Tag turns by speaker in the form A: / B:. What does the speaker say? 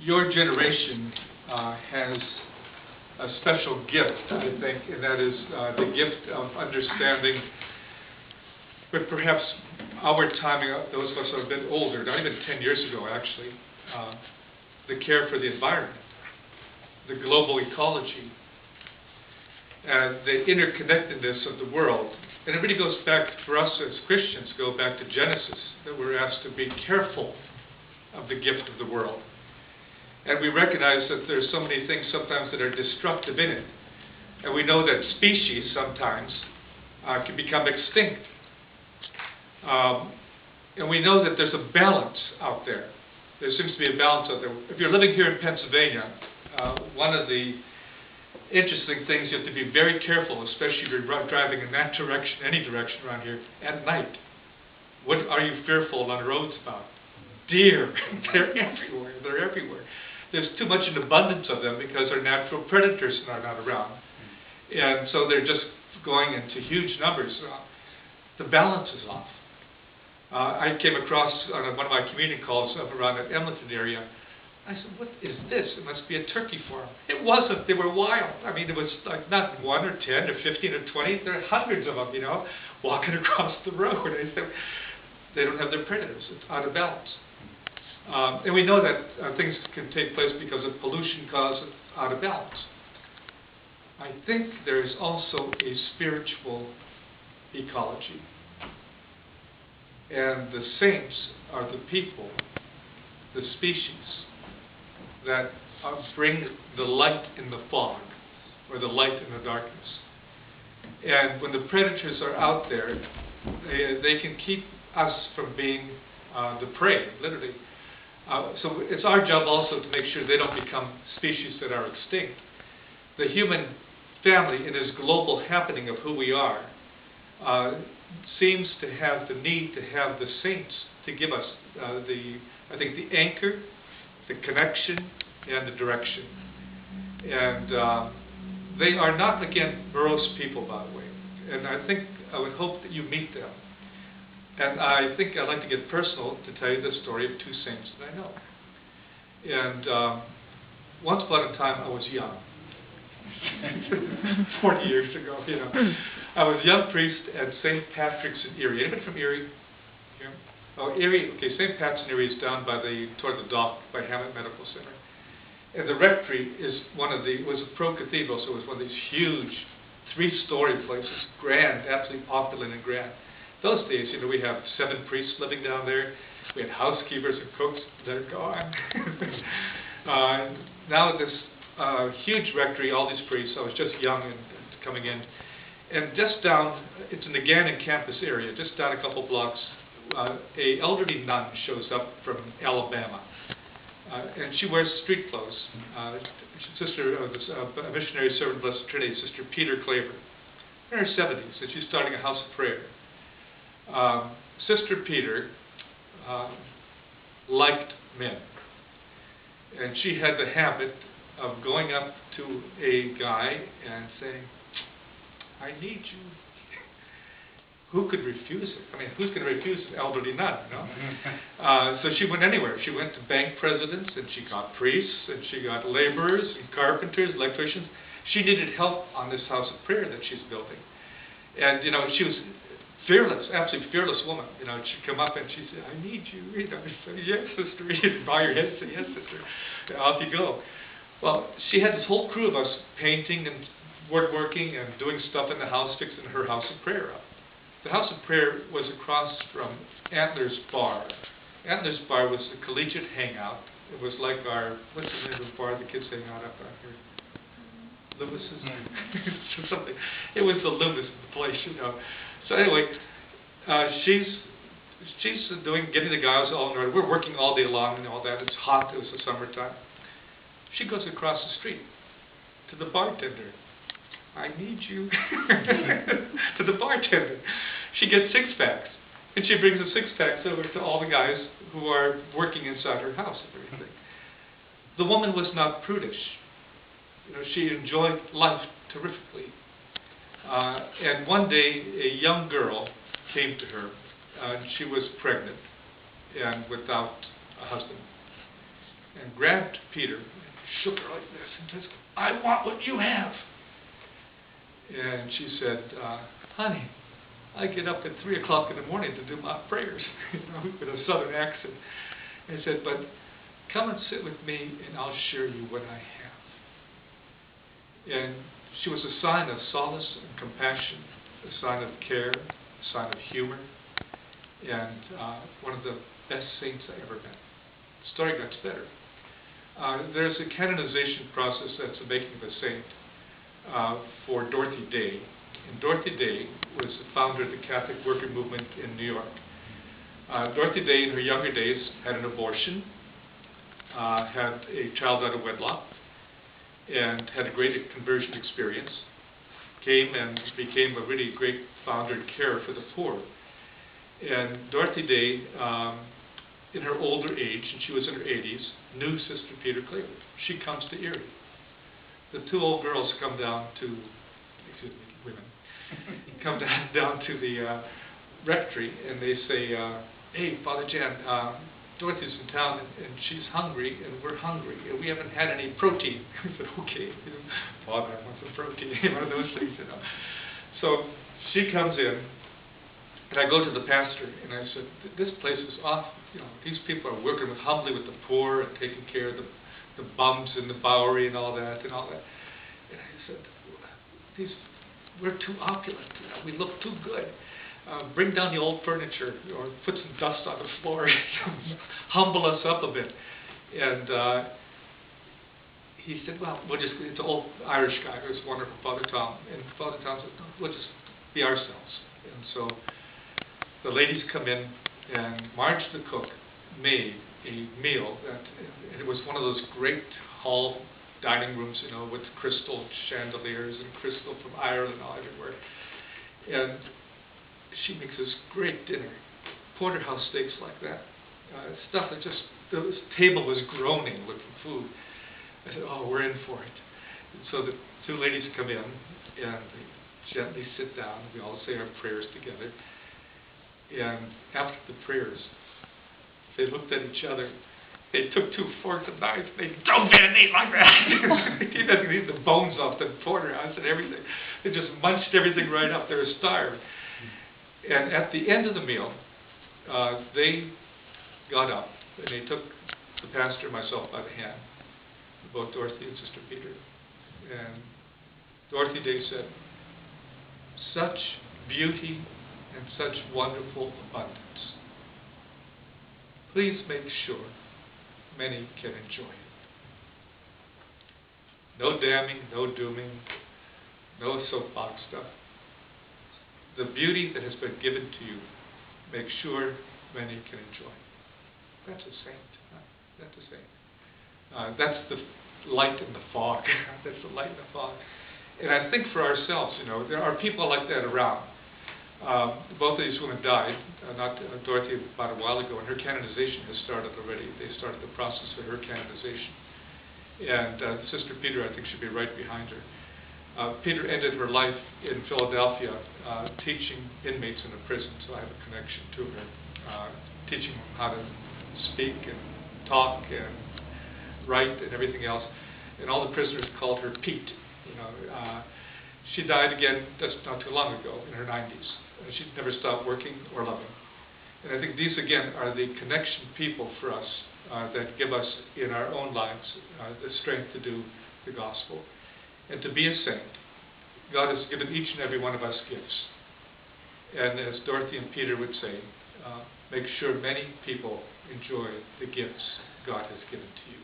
A: your generation has a special gift, I think, and that is the gift of understanding, but perhaps our timing, those of us who are a bit older, not even 10 years ago actually, the care for the environment, the global ecology, and the interconnectedness of the world. And it really goes back, for us as Christians, go back to Genesis, that we're asked to be careful of the gift of the world. And we recognize that there's so many things sometimes that are destructive in it. And we know that species sometimes can become extinct. And we know that there's a balance out there. There seems to be a balance out there. If you're living here in Pennsylvania, one of the interesting things, you have to be very careful, especially if you're driving in that direction, any direction around here, at night. What are you fearful on the roads about? Deer. They're everywhere. They're everywhere. There's too much in abundance of them because our natural predators are not around. And so they're just going into huge numbers. The balance is off. I came across on one of my community calls up around the Edmonton area. I said, what is this? It must be a turkey farm. It wasn't. They were wild. I mean, it was like not 1 or 10 or 15 or 20. There are hundreds of them, you know, walking across the road. I said, they don't have their predators. It's out of balance. And we know that things can take place because of pollution caused out of balance. I think there is also a spiritual ecology. And the saints are the people, the species, that bring the light in the fog, or the light in the darkness. And when the predators are out there, they can keep us from being the prey, literally. So it's our job also to make sure they don't become species that are extinct. The human family, in this global happening of who we are, seems to have the need to have the saints to give us I think the anchor, the connection, and the direction. And they are not, again, morose people, by the way. And I would hope that you meet them. And I think I'd like to get personal to tell you the story of two saints that I know. And once upon a time, I was young. 40 years ago, you know. I was a young priest at St. Patrick's in Erie. Anybody from Erie? Here? Oh, Erie. Okay, St. Pat's in Erie is down by toward the dock by Hamlet Medical Center. And the rectory is was a pro-cathedral, so it was one of these huge 3-story places, grand, absolutely opulent and grand. Those days, you know, we have 7 priests living down there. We had housekeepers and cooks. They're gone. Now this huge rectory, all these priests. I was just young and coming in. And just down, it's in the Gannon campus area, just down a couple blocks, a elderly nun shows up from Alabama. And she wears street clothes. Sister of a missionary servant of Blessed Trinity, Sister Peter Claver. In her 70s, and she's starting a house of prayer. Sister Peter liked men. And she had the habit of going up to a guy and saying, I need you. Who could refuse it? I mean, who's going to refuse an elderly nun, you know? So she went anywhere. She went to bank presidents, and she got priests, and she got laborers, and carpenters, electricians. She needed help on this house of prayer that she's building. And, you know, she was fearless, absolutely fearless woman. You know, she'd come up and she'd say, I need you. You know, I'd say, yes, sister. You'd bow your head and say, yes, sister. And off you go. Well, she had this whole crew of us painting and woodworking and doing stuff in the house, fixing her house of prayer up. The house of prayer was across from Antlers Bar. Antlers Bar was the collegiate hangout. It was like our, what's the name of the bar the kids hang out up here? Loomis's? Something. It was the Loomis of the place, you know. So anyway, she's getting the guys all in order. We're working all day long and all that. It's hot. It was the summertime. She goes across the street to the bartender. I need you. To the bartender. She gets 6-packs. And she brings the 6-packs over to all the guys who are working inside her house and everything. The woman was not prudish. You know, she enjoyed life terrifically. And one day, a young girl came to her. She was pregnant and without a husband. and grabbed Peter and shook her like this and says, "I want what you have." And she said, "Honey, I get up at 3 o'clock in the morning to do my prayers," with a southern accent. And said, "But come and sit with me and I'll share you what I have." And she was a sign of solace and compassion, a sign of care, a sign of humor, and one of the best saints I ever met. The story gets better. There's a canonization process that's the making of a saint for Dorothy Day. And Dorothy Day was the founder of the Catholic worker movement in New York. Dorothy Day, in her younger days, had an abortion, had a child out of wedlock, and had a great conversion experience. Came and became a really great founder and carer for the poor. And Dorothy Day, in her older age, and she was in her 80s, knew Sister Peter Claver. She comes to Erie. The two old girls come down to, women, come down to the rectory, and they say, "Hey, Father Jan, Dorothy's in town, and she's hungry, and we're hungry, and we haven't had any protein." I said, "Okay, Father wants some protein," one of those things, So she comes in, and I go to the pastor, and I said, "This place is off. These people are working humbly with the poor and taking care of the bums in the Bowery and all that. And I said, we're too opulent. We look too good. Bring down the old furniture or put some dust on the floor. Humble us up a bit." And he said, "Well, it's an old Irish guy who's wonderful, Father Tom." And Father Tom said, "No, we'll just be ourselves." And so the ladies come in, and Marge the cook made a meal and it was one of those great hall dining rooms, with crystal chandeliers and crystal from Ireland all everywhere. And she makes this great dinner, porterhouse steaks like that, stuff that the table was groaning with the food. I said, "Oh, we're in for it." And so the two ladies come in, and they gently sit down. We all say our prayers together. And after the prayers, they looked at each other. They took 2 forks and knives. They drove in and ate like that. They ate the bones off the porterhouse and everything. They just munched everything right up. They were starved. And at the end of the meal, they got up and they took the pastor and myself by the hand, both Dorothy and Sister Peter. And Dorothy Day said, "Such beauty and such wonderful abundance. Please make sure many can enjoy it. No damning, no dooming, no soapbox stuff. The beauty that has been given to you, make sure many can enjoy." That's a saint. That's a saint. That's the light in the fog. That's the light in the fog. And I think for ourselves, there are people like that around. Both of these women died, not Dorothy about a while ago, and her canonization has started already. They started the process for her canonization. And Sister Peter, I think, should be right behind her. Peter ended her life in Philadelphia teaching inmates in a prison, so I have a connection to her, teaching them how to speak and talk and write and everything else. And all the prisoners called her Pete. She died again just not too long ago, in her 90s. She never stopped working or loving. And I think these, again, are the connection people for us that give us, in our own lives, the strength to do the gospel. And to be a saint, God has given each and every one of us gifts. And as Dorothy and Peter would say, make sure many people enjoy the gifts God has given to you.